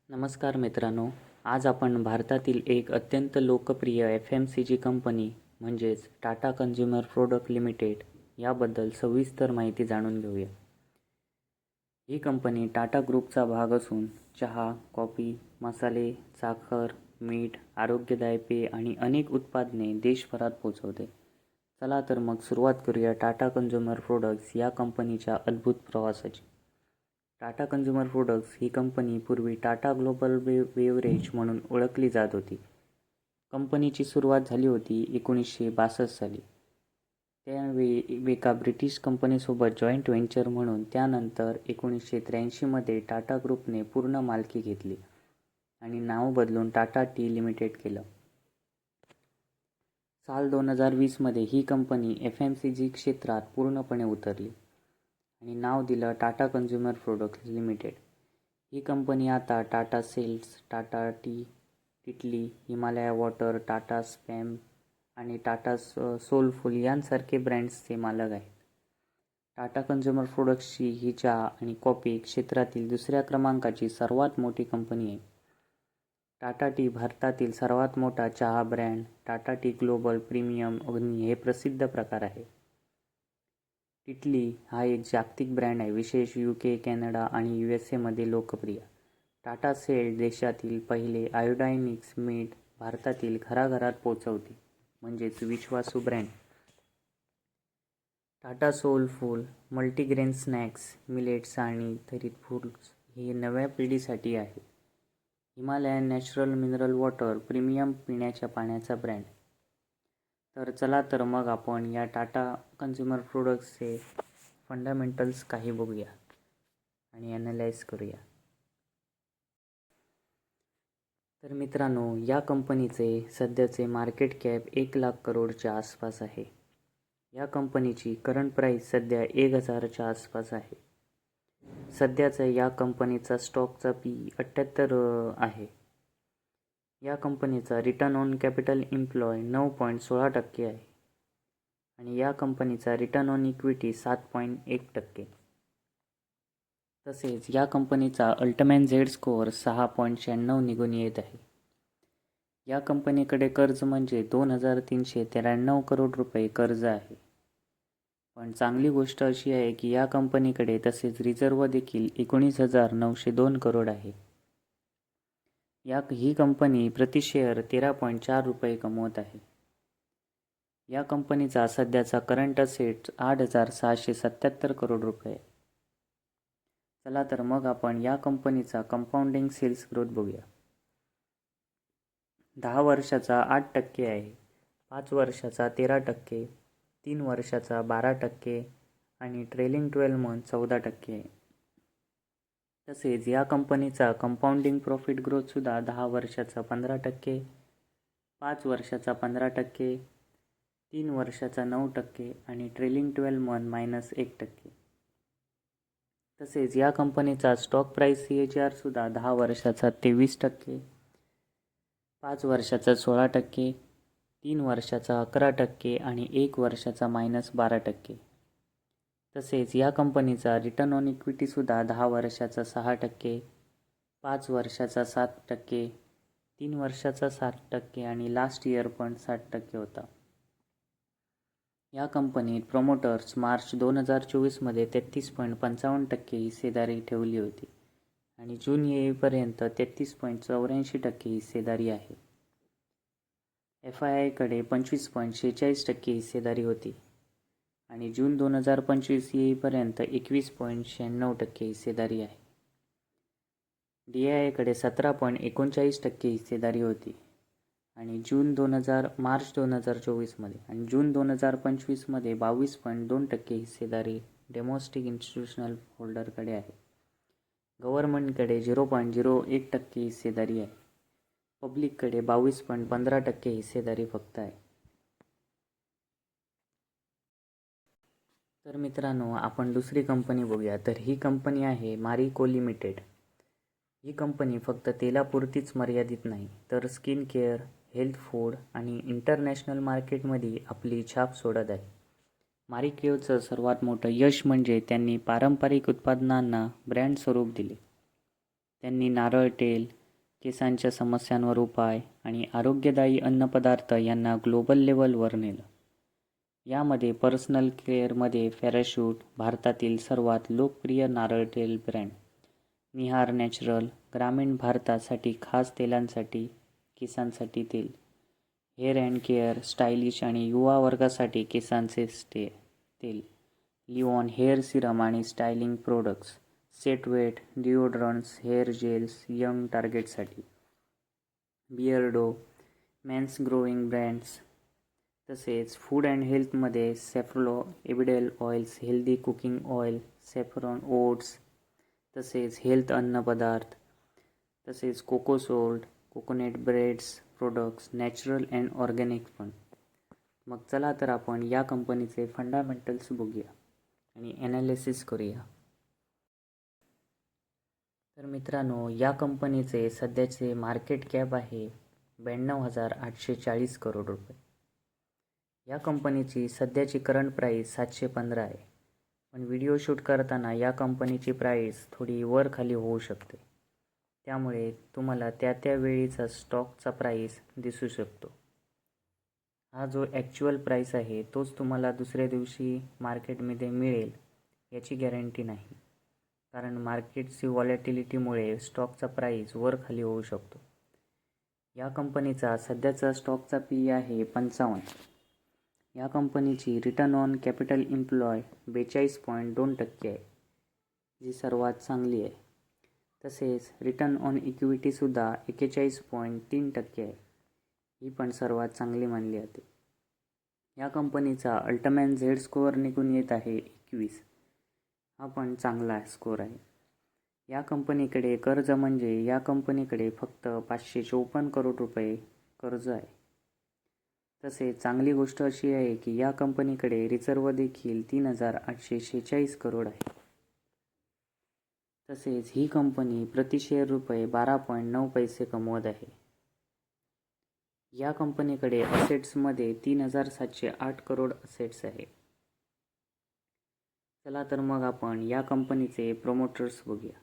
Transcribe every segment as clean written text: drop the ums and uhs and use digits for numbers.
नमस्कार मित्रांनो, आज आपण भारतातील एक अत्यंत लोकप्रिय FMCG कंपनी म्हणजेच टाटा कन्झ्युमर प्रोडक्ट लिमिटेड याबद्दल सविस्तर माहिती जाणून घेऊया. ही कंपनी टाटा ग्रुपचा भाग असून चहा, कॉफी, मसाले, साखर, मीठ, आरोग्यदायी पेय आणि अनेक उत्पादने देशभरात पोहोचवते. चला तर मग सुरुवात करूया टाटा कन्झ्युमर प्रोडक्ट्स या कंपनीच्या अद्भुत प्रवासाची. टाटा कन्झ्युमर प्रोडक्ट्स ही कंपनी पूर्वी टाटा ग्लोबल बेवरेज म्हणून ओळखली जात होती. कंपनीची सुरुवात झाली होती 1962 साली. त्यावेळी एका ब्रिटिश कंपनीसोबत जॉईंट व्हेंचर म्हणून. त्यानंतर 1983 मध्ये टाटा ग्रुपने पूर्ण मालकी घेतली आणि नाव बदलून टाटा टी लिमिटेड केलं. साल 2020 मध्ये ही कंपनी FMCG क्षेत्रात पूर्णपणे उतरली आणि नाव दिलं टाटा कन्झ्युमर प्रोडक्ट्स लिमिटेड. ही कंपनी आता Tata salt, Tata tea, Tetley, Himalaya water, Tata स्पॅम आणि टाटा सोलफुल यांसारखे ब्रँड्सचे मालक आहेत. टाटा कन्झ्युमर प्रोडक्ट्सची ही चहा आणि कॉफी क्षेत्रातील दुसऱ्या क्रमांकाची सर्वात मोठी कंपनी आहे. टाटा टी भारतातील सर्वात मोठा चहा brand. Tata T global premium अग्नी हे प्रसिद्ध प्रकार आहे. टिटली हा एक जागतिक ब्रँड आहे, विशेष UK, कॅनडा आणि USA मध्ये लोकप्रिय. टाटा सेल्स देशातील पहिले आयोडायनिक्स मीठ भारतातील घराघरात पोहोचवते, म्हणजेच विश्वासू brand. Tata soulful multigrain snacks, millets आणि थरीत फूड्स हे नव्या पिढीसाठी आहे. Himalayan natural mineral water premium पिण्याच्या पाण्याचा ब्रँड. तर चला तर मग आपण या टाटा कन्झ्युमर प्रोडक्ट्सचे फंडामेंटल्स काही बघूया आणि ॲनालाइज करूया. तर मित्रांनो, या कंपनीचे सध्याचे मार्केट कॅप 1,00,000 करोडच्या आसपास आहे. या कंपनीची करंट प्राईस सध्या 1,000च्या आसपास आहे. सध्याचा या कंपनीचा स्टॉकचा PE 78 आहे. या कंपनीचा रिटर्न ऑन कॅपिटल एम्प्लॉय 9.16% आहे आणि या कंपनीचा रिटर्न ऑन इक्विटी 7.1%. तसेच या कंपनीचा अल्टमॅन झेड स्कोअर 6.96 निघून येत आहे. या कंपनीकडे कर्ज म्हणजे 2,393 करोड रुपये कर्ज आहे. पण चांगली गोष्ट अशी आहे की या कंपनीकडे तसेच रिझर्व्ह देखील 19,902 करोड आहे. ही कंपनी प्रति शेअर 13.4 रुपये कमवत आहे. या कंपनीचा सध्याचा करंट असेट्स 8,677 करोड रुपये. चला तर मग आपण या कंपनीचा कंपाऊंडिंग सेल्स ग्रोथ बघूया. 10 वर्षाचा 8% आहे, 5 वर्षाचा 13%, 3 वर्षाचा 12% आणि ट्रेलिंग 12 मंथ 14% आहे. तसेच या कंपनीचा कंपाऊंडिंग प्रॉफिट ग्रोथसुद्धा 10 वर्षाचा 15%, 5 वर्षाचा 15%, 3 वर्षाचा 9% आणि ट्रेलिंग 12 मंथ -1%. तसेच या कंपनीचा स्टॉक प्राईस CAGR सुद्धा 10 वर्षाचा 23%, 5 वर्षाचा 16%, 3 वर्षाचा 11% आणि 1 वर्षाचा -12%. तसेच या कंपनीचा रिटर्न ऑन इक्विटी सुद्धा 10 वर्षाचा 6%, 5 वर्षाचा 7%, 3 वर्षाचा 7% आणि लास्ट इयर पण 7% होता. या कंपनीत प्रमोटर्स मार्च 2024 मध्ये 33.55% हिस्सेदारी ठेवली होती आणि जून येईपर्यंत 33.84% हिस्सेदारी आहे. FII कडे 25.46% हिस्सेदारी होती आणि जून 2025 येईपर्यंत 21.96% हिस्सेदारी आहे. DII कडे 17.39% हिस्सेदारी होती आणि मार्च 2024 मध्ये आणि जून 2025 मध्ये 22.2% हिस्सेदारी डोमेस्टिक इन्स्टिट्यूशनल होल्डरकडे आहे. गव्हर्नमेंटकडे 0.01% हिस्सेदारी आहे. पब्लिककडे 22.15% हिस्सेदारी फक्त आहे. तर मित्रांनो, आपण दुसरी कंपनी बघूया. तर ही कंपनी आहे मारिको लिमिटेड. ही कंपनी फक्त तेलापुरतीच मर्यादित नाही, तर स्किन केअर, हेल्थ फूड आणि इंटरनॅशनल मार्केटमध्ये आपली छाप सोडत आहे. मारिकोचं सर्वात मोठं यश म्हणजे त्यांनी पारंपरिक उत्पादनांना ब्रँड स्वरूप दिले. त्यांनी नारळ तेल, केसांच्या समस्यांवर उपाय आणि आरोग्यदायी अन्नपदार्थ यांना ग्लोबल लेवलवर नेलं. यामध्ये पर्सनल केअरमध्ये पॅराशूट, भारतातील सर्वात लोकप्रिय नारळ तेल ब्रँड, निहार नॅचरल, ग्रामीण भारतासाठी खास तेलांसाठी, केसांसाठी तेल, हेअर अँड केअर, स्टायलिश आणि युवा वर्गासाठी केसांचे तेल, लिओन हेअर सिरम आणि styling products, set wet, deodorants, hair gels, young टार्गेटसाठी, बिअर्डो, मेन्स ग्रोईंग ब्रँड्स, तसेच फूड अँड हेल्थमध्ये सॅफ्रो एबिडेल oils, healthy cooking oil, saffron oats, तसेच हेल्थ अन्नपदार्थ, तसेच कोकोसोल्ट, coconut breads products, natural and organic पण. मग चला तर आपण या कंपनीचे फंडामेंटल्स बघूया आणि ॲनालिसिस करूया. तर मित्रांनो, या कंपनीचे सध्याचे मार्केट कॅप आहे 92,840 करोड रुपये. या कंपनीची सध्याची करंट प्राईस 715 आहे. पण व्हिडिओ शूट करताना या कंपनीची प्राईस थोडी वर खाली होऊ शकते. त्यामुळे तुम्हाला त्या वेळीचा स्टॉकचा प्राईस दिसू शकतो. हा जो ॲक्च्युअल प्राईस आहे तोच तुम्हाला दुसऱ्या दिवशी मार्केटमध्ये मिळेल याची गॅरंटी नाही. कारण मार्केटची व्हॉलॅटिलिटीमुळे स्टॉकचा प्राईस वर खाली होऊ शकतो. या कंपनीचा सध्याचा स्टॉकचा पी आहे 55. या कंपनीची रिटर्न ऑन कॅपिटल एम्प्लॉय 42.2% आहे, जी सर्वात चांगली आहे. तसेच रिटर्न ऑन इक्विटीसुद्धा 41.3% आहे, ही पण सर्वात चांगली मानली जाते. या कंपनीचा अल्टमॅन झेड स्कोअर निघून येत आहे 21. हा पण चांगला स्कोअर आहे. या कंपनीकडे कर्ज म्हणजे या कंपनीकडे फक्त 554 करोड रुपये कर्ज आहे. तसेच चांगली गोष्ट अशी आहे की या कंपनीकडे रिझर्व देखील 3,846 करोड आहे. तसेच ही कंपनी प्रति शेअर रुपये 12.9 पैसे कमवत आहे. या कंपनीकडे असेट्समध्ये 3,708 करोड असेट्स आहे. चला तर मग आपण या कंपनीचे प्रोमोटर्स बघूया.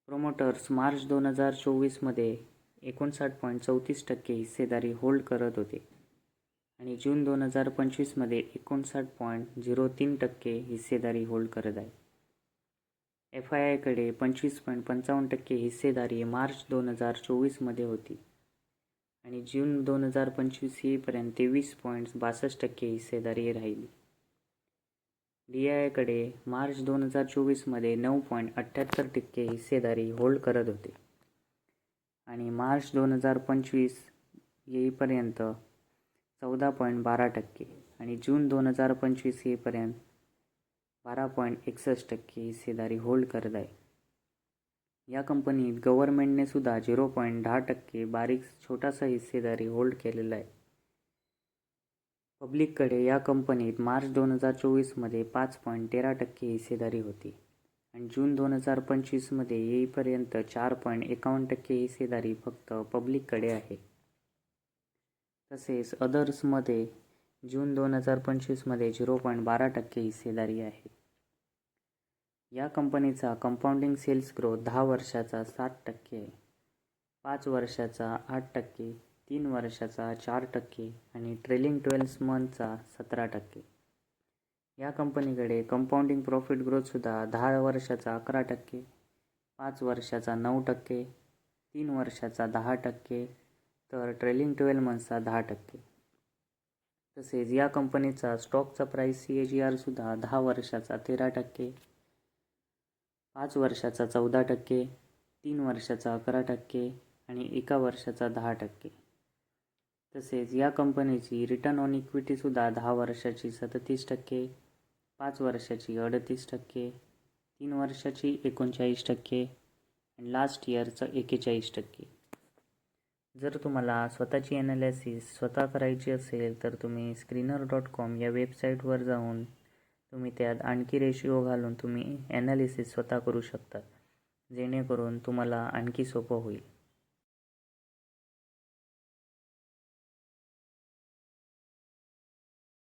प्रोमोटर्स मार्च 2024मध्ये 59.34% हिस्सेदारी होल्ड करत होते आणि जून 2025मध्ये 59.03% हिस्सेदारी होल्ड करत आहे. FIIकडे 25.55% हिस्सेदारी मार्च 2024मध्ये होती आणि जून 2025 येईपर्यंत 23.62% हिस्सेदारी राहिली. DIIकडे मार्च 2024मध्ये 9.78% हिस्सेदारी होल्ड करत होते आणि मार्च 2025 येईपर्यंत 14.12% आणि जून 2025 येईपर्यंत 12.61% हिस्सेदारी होल्ड करत आहे. या कंपनीत गव्हर्नमेंटने सुद्धा 0.10% बारीक छोटासा हिस्सेदारी होल्ड केलेला आहे. पब्लिककडे या कंपनीत मार्च 2024मध्ये 5.13% हिस्सेदारी होती आणि जून 2025मध्ये येईपर्यंत 4.51% हिस्सेदारी फक्त पब्लिककडे आहे. तसेच अदर्समध्ये जून 2025मध्ये 0.12% हिस्सेदारी आहे. या कंपनीचा कंपाऊंडिंग सेल्स ग्रोथ 10 वर्षाचा 7% आहे, 5 वर्षाचा 8%, 3 वर्षाचा 4% आणि ट्रेलिंग 12 मंथचा 17%. या कंपनीकडे कंपाऊंडिंग प्रॉफिट ग्रोथसुद्धा 10 वर्षाचा 11%, 5 वर्षाचा 9%, 3 वर्षाचा 10%, तर ट्रेलिंग 12 मंथचा 10%. तसेच या कंपनीचा स्टॉकचा प्राईस CAGR सुद्धा 10 वर्षाचा 13%, 5 वर्षाचा 14%, 3 वर्षाचा 11% आणि 1 वर्षाचा 10%. तसेच या कंपनीची रिटर्न ऑन इक्विटीसुद्धा 10 वर्षाची 37%, 5 वर्षाची 38%, 3 वर्षाची 39% आणि लास्ट इयरचं 41%. जर तुम्हाला स्वतःची ॲनालिसिस स्वतः करायची असेल तर तुम्ही screener.com या वेबसाईटवर जाऊन तुम्ही त्यात आणखी रेशिओ घालून तुम्ही ॲनालिसिस स्वतः करू शकता, जेणेकरून तुम्हाला आणखी सोपं होईल.